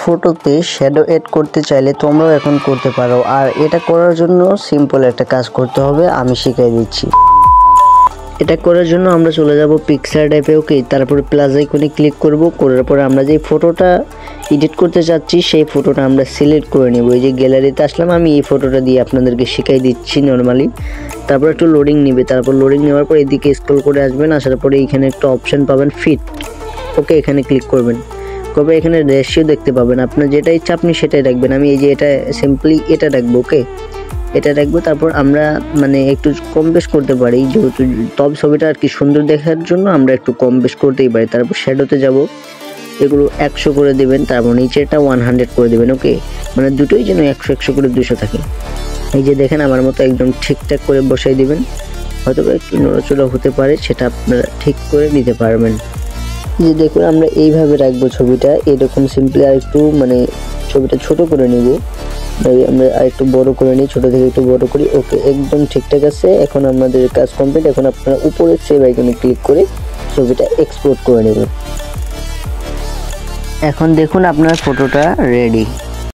ফটোতে shadow add করতে চাইলে তোমরাও এখন করতে পারো। আর এটা করার জন্য সিম্পল একটা কাজ করতে হবে, আমি শিখিয়ে দিচ্ছি। এটা করার জন্য আমরা চলে যাব পিকচার ট্যাবে। ওকে, তারপরে প্লাস আইকনে ক্লিক করব। করার পরে আমরা যে ফটোটা এডিট করতে চাচ্ছি সেই ফটোটা আমরা সিলেক্ট করে নেব। এই যে গ্যালারিতে আসলাম, আমি এই ফটোটা দিয়ে আপনাদেরকে শিখিয়ে দিচ্ছি নর্মালি। তারপর একটু লোডিং নেবে, তারপর লোডিং নেওয়ার পর এদিকে স্ক্রল করে আসবেন। আসার পরে এখানে একটা অপশন পাবেন ফিট। ওকে, এখানে ক্লিক করবেন। তবে এখানে রেশিও দেখতে পাবেন, আপনার যেটা ইচ্ছা আপনি সেটাই রাখবেন। আমি এই যে এটা সিম্পলি এটা রাখবো। ওকে, এটা রাখবো। তারপর আমরা মানে একটু কম বেশ করতে পারি, যেহেতু টপ ছবিটা আর কি সুন্দর দেখার জন্য আমরা একটু কম বেশ করতেই পারি। তারপর শ্যাডোতে যাব, এগুলো 100 করে দেবেন। তারপর নিচেরটা 100 করে দেবেন। ওকে, মানে দুটোই যেন 100 করে 200 থাকে। এই যে দেখেন আমার মতো একদম ঠিকঠাক করে বসাই দিবেন। হয়তো একটু নড়াচড়া হতে পারে, সেটা আপনারা ঠিক করে নিতে পারবেন। যে দেখুন আমরা এইভাবে রাখবো ছবিটা, এরকম সিম্পলি আর একটু মানে ছবিটা ছোট করে নিব। আমরা আর একটু বড় করে নিই, ছোট থেকে একটু বড় করি। ওকে, একদম ঠিকঠাক আছে। এখন আমাদের কাজ কমপ্লিট। এখন আপনারা উপরে সেভ আইকনে ক্লিক করে ছবিটা এক্সপোর্ট করে নেবেন। এখন দেখুন আপনার ফটোটা রেডি।